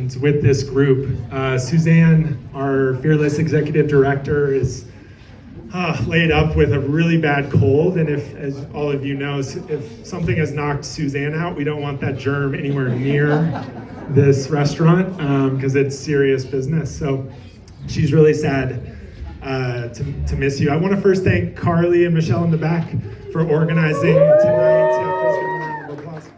and with this group. Suzanne, our fearless executive director, is laid up with a really bad cold, and if, as all of you know, if something has knocked Suzanne out, we don't want that germ anywhere near this restaurant because it's serious business. So she's really sad to miss you. I want to first thank Carly and Michelle in the back for organizing tonight. Yeah, please give them a round of applause.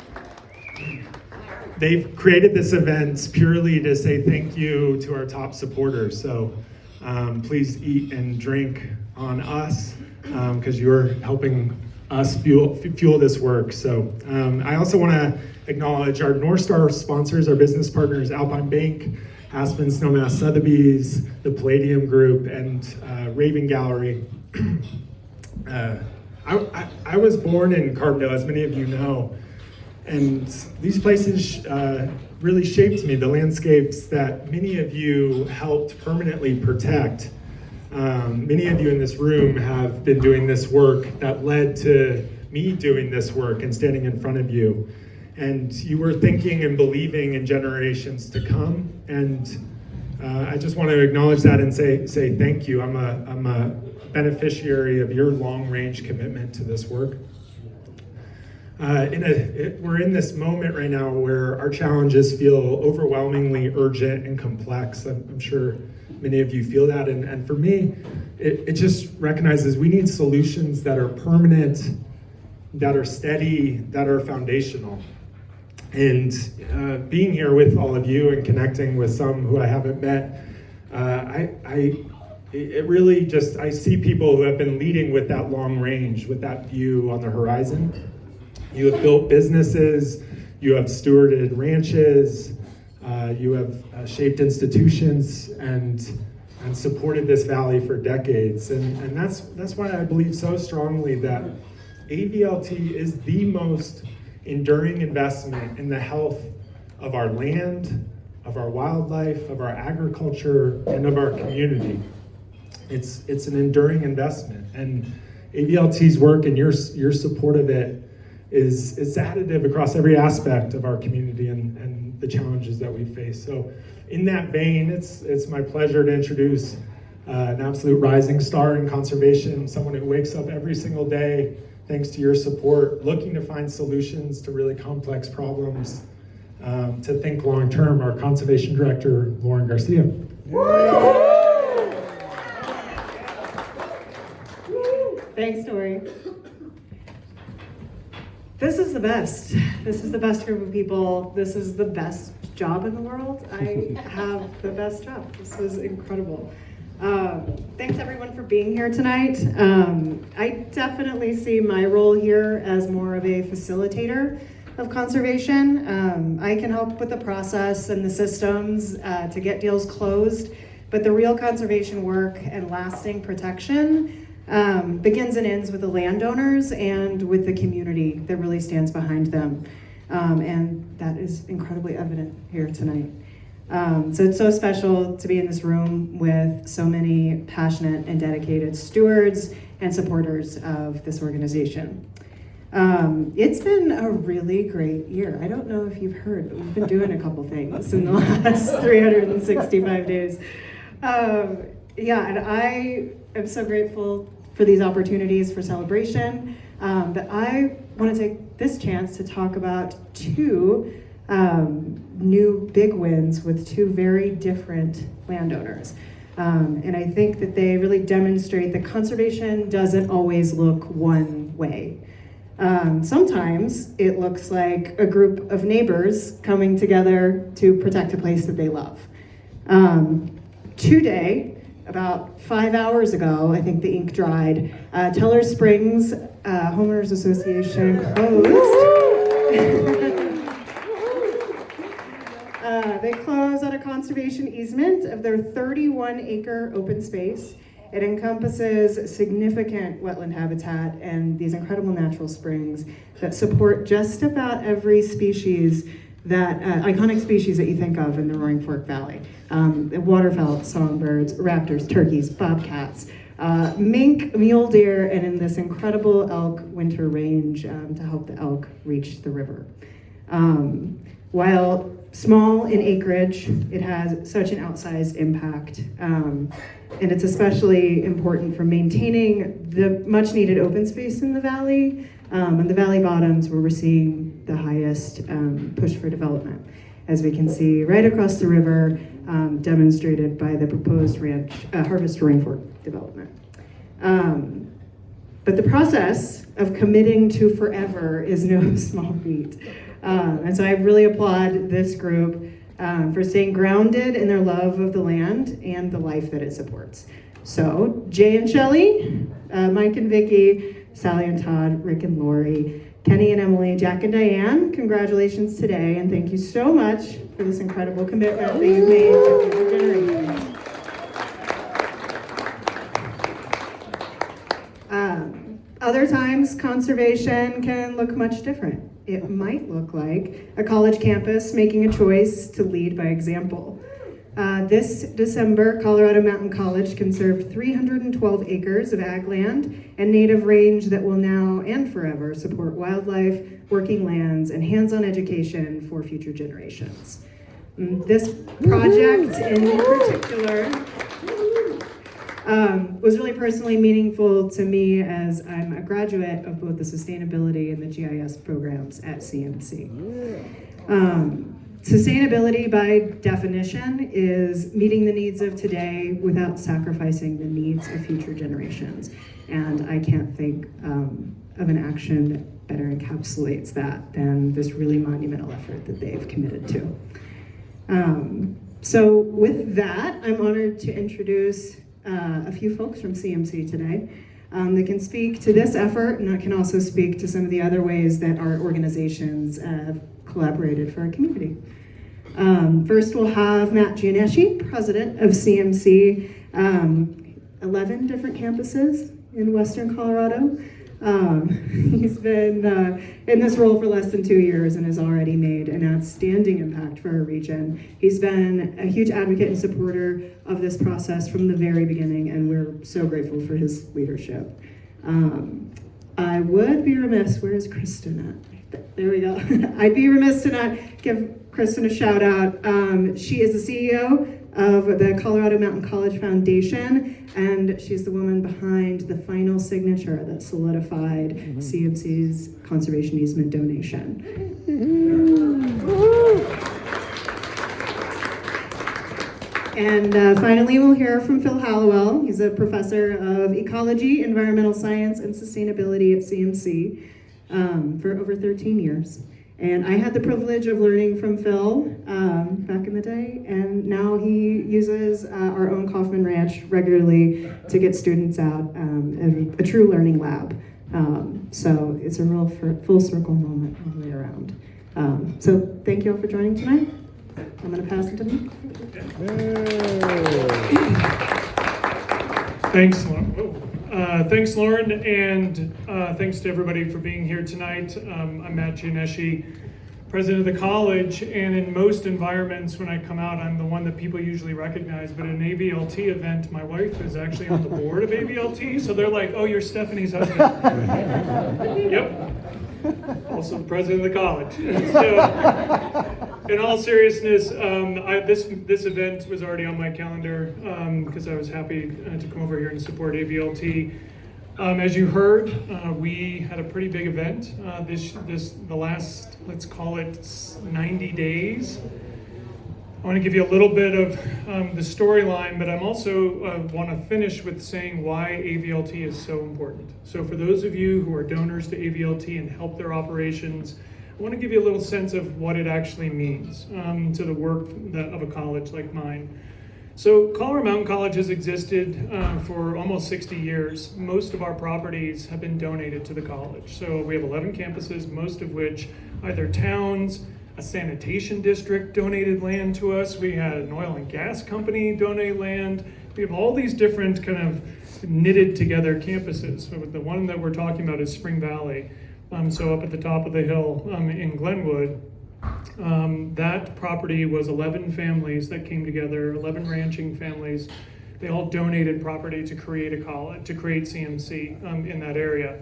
They've created this event purely to say thank you to our top supporters. So please eat and drink on us because you're helping us fuel this work. So I also want to acknowledge our North Star sponsors, our business partners, Alpine Bank, Aspen Snowmass Sotheby's, the Palladium Group, and Raven Gallery. I was born in Carbondale, as many of you know, and these places really shaped me, the landscapes that many of you helped permanently protect. Many of you in this room have been doing this work that led to me doing this work and standing in front of you. And you were thinking and believing in generations to come. And I just want to acknowledge that and say thank you. I'm a beneficiary of your long-range commitment to this work. We're in this moment right now where our challenges feel overwhelmingly urgent and complex. I'm sure many of you feel that, and for me, it just recognizes we need solutions that are permanent, that are steady, that are foundational. And being here with all of you and connecting with some who I haven't met, it really just, I see people who have been leading with that long range, with that view on the horizon. You have built businesses, you have stewarded ranches, you have shaped institutions and supported this valley for decades. And that's why I believe so strongly that AVLT is the most enduring investment in the health of our land, of our wildlife, of our agriculture, and of our community. It's an enduring investment, and AVLT's work and your support of it is additive across every aspect of our community and the challenges that we face. So in that vein, it's my pleasure to introduce an absolute rising star in conservation, someone who wakes up every single day thanks to your support, looking to find solutions to really complex problems, to think long term, our Conservation Director, Lauren Garcia. Thanks, Tori. This is the best. This is the best group of people. This is the best job in the world. I have the best job. This was incredible. Thanks everyone for being here tonight. I definitely see my role here as more of a facilitator of conservation. I can help with the process and the systems to get deals closed, but the real conservation work and lasting protection begins and ends with the landowners and with the community that really stands behind them. And that is incredibly evident here tonight. So it's so special to be in this room with so many passionate and dedicated stewards and supporters of this organization. It's been a really great year. I don't know if you've heard, but we've been doing a couple things in the last 365 days. And I am so grateful for these opportunities for celebration, but I want to take this chance to talk about two new big wins with two very different landowners. And I think that they really demonstrate that conservation doesn't always look one way. Sometimes it looks like a group of neighbors coming together to protect a place that they love. Today, about 5 hours ago, I think the ink dried, Teller Springs Homeowners Association closed. They closed on a conservation easement of their 31-acre open space. It encompasses significant wetland habitat and these incredible natural springs that support just about every species that, iconic species that you think of in the Roaring Fork Valley. Waterfowl, songbirds, raptors, turkeys, bobcats, mink, mule deer, and in this incredible elk winter range to help the elk reach the river. While small in acreage, it has such an outsized impact. And it's especially important for maintaining the much needed open space in the valley. And the valley bottoms where we're seeing the highest push for development, as we can see right across the river, demonstrated by the proposed Harvest Rainforest development. But the process of committing to forever is no small feat. And so I really applaud this group for staying grounded in their love of the land and the life that it supports. So Jay and Shelley, Mike and Vicky, Sally and Todd, Rick and Lori, Kenny and Emily, Jack and Diane, congratulations today, and thank you so much for this incredible commitment that you've made to future generations. Other times, conservation can look much different. It might look like a college campus making a choice to lead by example. This December, Colorado Mountain College conserved 312 acres of ag land and native range that will now and forever support wildlife, working lands, and hands-on education for future generations. This project in particular was really personally meaningful to me, as I'm a graduate of both the sustainability and the GIS programs at CMC. Sustainability, by definition, is meeting the needs of today without sacrificing the needs of future generations. And I can't think of an action that better encapsulates that than this really monumental effort that they've committed to. So with that, I'm honored to introduce a few folks from CMC today that can speak to this effort, and that can also speak to some of the other ways that our organizations have collaborated for our community. First, we'll have Matt Gianeschi, president of CMC, 11 different campuses in Western Colorado. He's been in this role for less than 2 years and has already made an outstanding impact for our region. He's been a huge advocate and supporter of this process from the very beginning, and we're so grateful for his leadership. I would be remiss, where is Kristen at? There we go. I'd be remiss to not give Kristen a shout out. She is the CEO of the Colorado Mountain College Foundation, and she's the woman behind the final signature that solidified CMC's conservation easement donation. And finally, we'll hear from Phil Hallowell. He's a professor of ecology, environmental science, and sustainability at CMC for over 13 years. And I had the privilege of learning from Phil back in the day, and now he uses our own Kaufman Ranch regularly to get students out, a true learning lab. So it's a real full circle moment all the way around. So thank you all for joining tonight. I'm going to pass it to me. Thanks, Lauren. Thanks, Lauren, and thanks to everybody for being here tonight. I'm Matt Gianeschi, president of the college, and in most environments when I come out, I'm the one that people usually recognize, but at an AVLT event, my wife is actually on the board of AVLT, so they're like, oh, you're Stephanie's husband. Yep. Also the president of the college. So, in all seriousness, this event was already on my calendar because I was happy to come over here and support AVLT. As you heard, we had a pretty big event the last, let's call it 90 days. I want to give you a little bit of the storyline, but I'm also want to finish with saying why AVLT is so important. So for those of you who are donors to AVLT and help their operations, I want to give you a little sense of what it actually means to the work of a college like mine. So Colorado Mountain College has existed for almost 60 years. Most of our properties have been donated to the college. So we have 11 campuses, most of which either towns, a sanitation district donated land to us. We had an oil and gas company donate land. We have all these different kind of knitted together campuses. So the one that we're talking about is Spring Valley. So up at the top of the hill in Glenwood, that property was 11 families that came together, 11 ranching families. They all donated property to create a college, to create CMC in that area.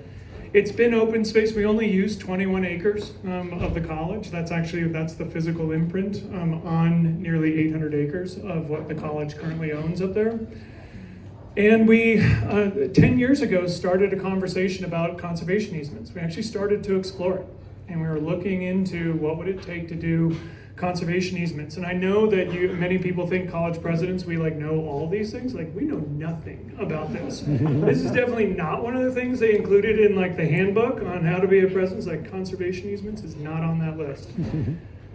It's been open space. We only use 21 acres of the college. That's the physical imprint on nearly 800 acres of what the college currently owns up there. And we, 10 years ago, started a conversation about conservation easements. We actually started to explore it. And we were looking into what would it take to do conservation easements. And I know that many people think college presidents, we know all these things. We know nothing about this. This is definitely not one of the things they included in the handbook on how to be a president. Conservation easements is not on that list.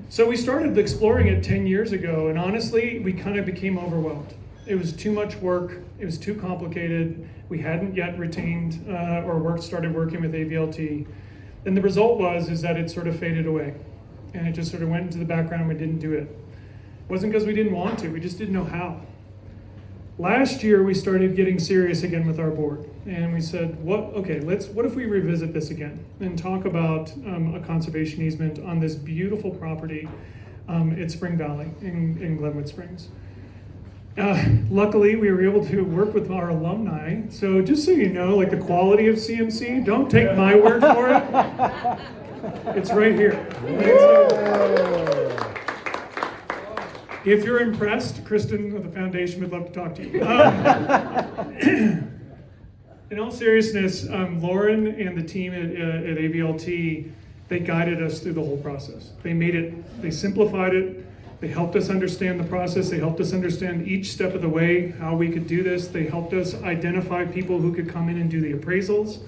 So we started exploring it 10 years ago, and honestly, we kind of became overwhelmed. It was too much work. It was too complicated. We hadn't yet retained started working with AVLT. And the result is that it sort of faded away. And it just sort of went into the background and we didn't do it. It wasn't because we didn't want to, we just didn't know how. Last year we started getting serious again with our board. And we said, what if we revisit this again and talk about a conservation easement on this beautiful property at Spring Valley in Glenwood Springs. Luckily, we were able to work with our alumni. So just so you know, the quality of CMC, don't take my word for it. It's right here. If you're impressed, Kristen of the foundation would love to talk to you. In all seriousness, Lauren and the team at AVLT, they guided us through the whole process. They simplified it. They helped us understand the process. They helped us understand each step of the way, how we could do this. They helped us identify people who could come in and do the appraisals.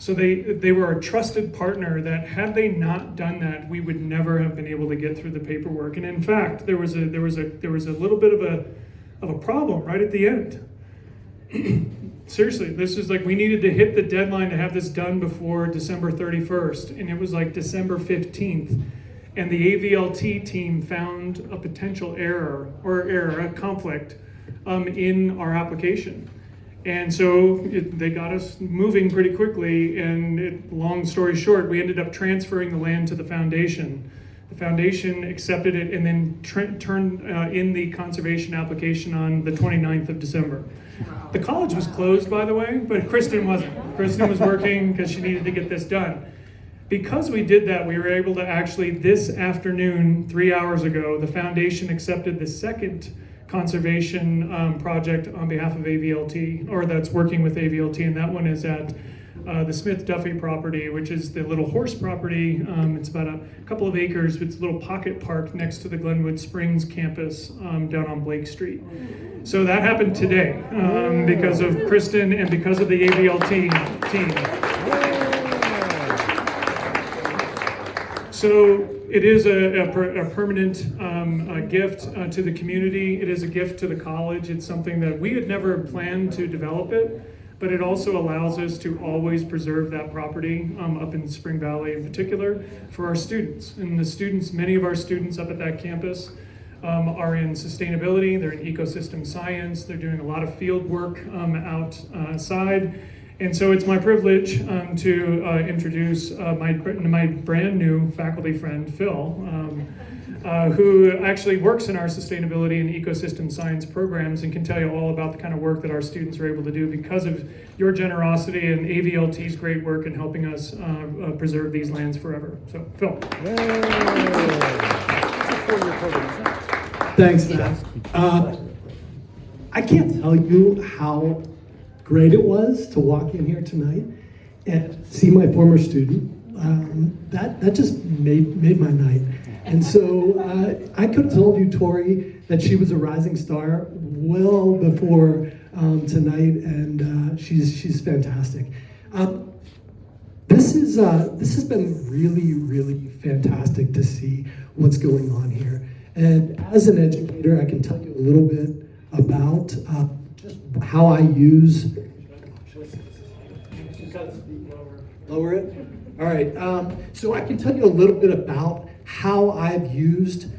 So they were a trusted partner that had they not done that, we would never have been able to get through the paperwork. And in fact, there was a little bit of a problem right at the end. Seriously, this is we needed to hit the deadline to have this done before December 31st, and it was December 15th. And the AVLT team found a potential a conflict in our application. And so they got us moving pretty quickly, and long story short, we ended up transferring the land to the foundation. The foundation accepted it and then turned in the conservation application on the 29th of December. Wow. The college was closed, by the way, but Kristen wasn't. Kristen was working because she needed to get this done. Because we did that, we were able to actually, this afternoon, 3 hours ago, the foundation accepted the second conservation project on behalf of AVLT, or that's working with AVLT, and that one is at the Smith Duffy property, which is the little horse property. It's about a couple of acres. It's a little pocket park next to the Glenwood Springs campus down on Blake Street. So that happened today because of Kristen and because of the AVLT team. So it is a permanent gift to the community. It is a gift to the college. It's something that we had never planned to develop it, but it also allows us to always preserve that property up in Spring Valley in particular for our students. And the students, many of our students up at that campus are in sustainability, they're in ecosystem science, they're doing a lot of field work outside. And so it's my privilege to introduce my brand new faculty friend, Phil, who actually works in our sustainability and ecosystem science programs and can tell you all about the kind of work that our students are able to do because of your generosity and AVLT's great work in helping us preserve these lands forever. So, Phil. Thanks, Matt. I can't tell you how great it was to walk in here tonight and see my former student. That just made my night. And so I could have told you, Tori, that she was a rising star well before tonight, and she's fantastic. This has been really, really fantastic to see what's going on here. And as an educator, I can tell you a little bit about just how I use. Lower it? All right. So I can tell you a little bit about how I've used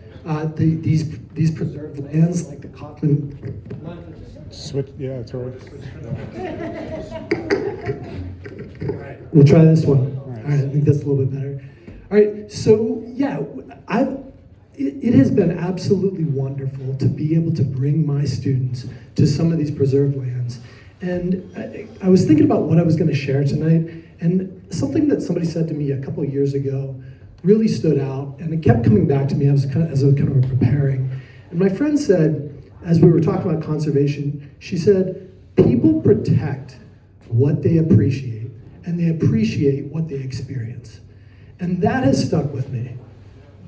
these preserved lands, like the Kaufman. Switch, yeah, it's all right. All right. We'll try this one. All right. I think that's a little bit better. All right. So yeah, it has been absolutely wonderful to be able to bring my students to some of these preserved lands. And I was thinking about what I was going to share tonight, And something that somebody said to me a couple of years ago really stood out, and it kept coming back to me as I was kind of preparing. And my friend said, as we were talking about conservation, she said, people protect what they appreciate, and they appreciate what they experience. And that has stuck with me,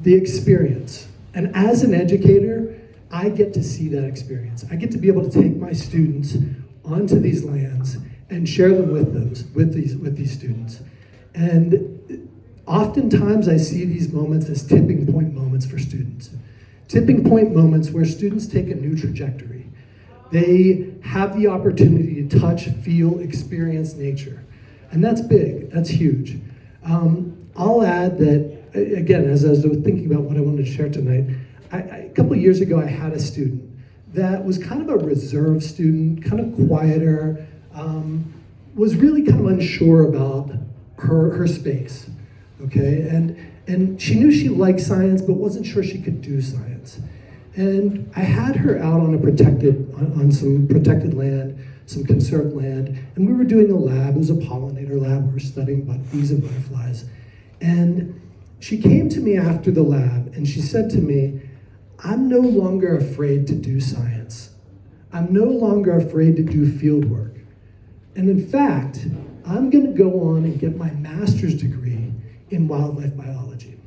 the experience. And as an educator, I get to see that experience. I get to be able to take my students onto these lands and share them with these students. And oftentimes I see these moments as tipping point moments for students. Tipping point moments where students take a new trajectory. They have the opportunity to touch, feel, experience nature. And that's big, that's huge. I'll add that, again, as I was thinking about what I wanted to share tonight, a couple of years ago I had a student that was kind of a reserved student, kind of quieter, was really kind of unsure about her space, okay? And she knew she liked science, but wasn't sure she could do science. And I had her out on on some protected land, some conserved land, and we were doing a lab. It was a pollinator lab. We were studying bees and butterflies. And she came to me after the lab, and she said to me, I'm no longer afraid to do science. I'm no longer afraid to do field work. And in fact, I'm gonna go on and get my master's degree in wildlife biology.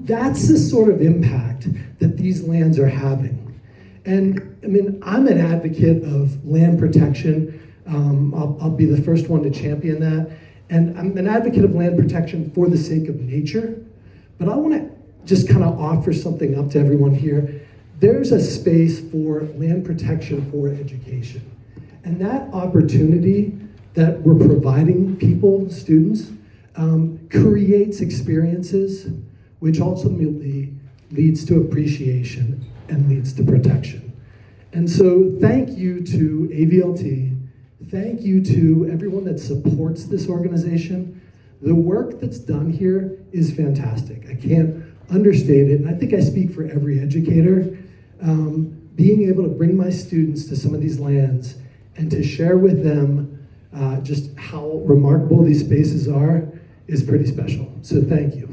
That's the sort of impact that these lands are having. And I mean, I'm an advocate of land protection. I'll be the first one to champion that. And I'm an advocate of land protection for the sake of nature. But I wanna just kind of offer something up to everyone here. There's a space for land protection for education. And that opportunity that we're providing people, students, creates experiences, which ultimately leads to appreciation and leads to protection. And so thank you to AVLT, thank you to everyone that supports this organization. The work that's done here is fantastic. I can't understate it, and I think I speak for every educator. Being able to bring my students to some of these lands and to share with them just how remarkable these spaces are is pretty special. So thank you.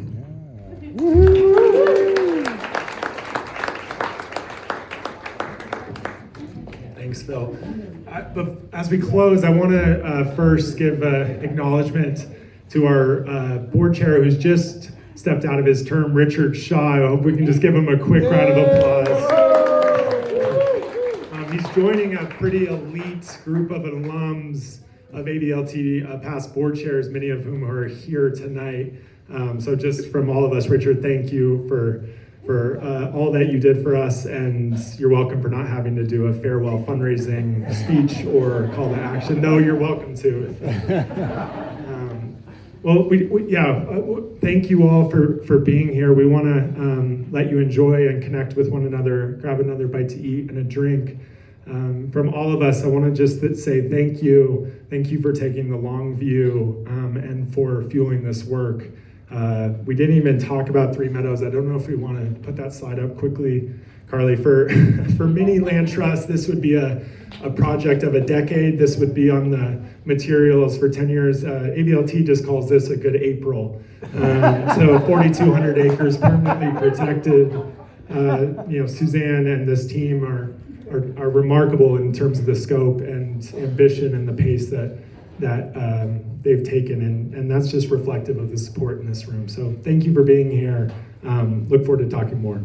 Thanks, Phil. But as we close, I want to first give acknowledgement to our board chair who's just stepped out of his term, Richard Shaw. I hope we can just give him a quick round of applause. He's joining a pretty elite group of alums of AVLT, past board chairs, many of whom are here tonight. So just from all of us, Richard, thank you for all that you did for us, and you're welcome for not having to do a farewell fundraising speech or call to action. No, you're welcome to. Well, thank you all for being here. We want to let you enjoy and connect with one another, grab another bite to eat and a drink. From all of us, I want to just say thank you. Thank you for taking the long view and for fueling this work. We didn't even talk about Three Meadows. I don't know if we want to put that slide up quickly, Carly. For many land trusts, this would be a project of a decade. This would be on the materials for 10 years. AVLT just calls this a good April. So 4,200 acres permanently protected. Suzanne and this team are remarkable in terms of the scope and ambition and the pace that they've taken, and that's just reflective of the support in this room. So thank you for being here. Look forward to talking more.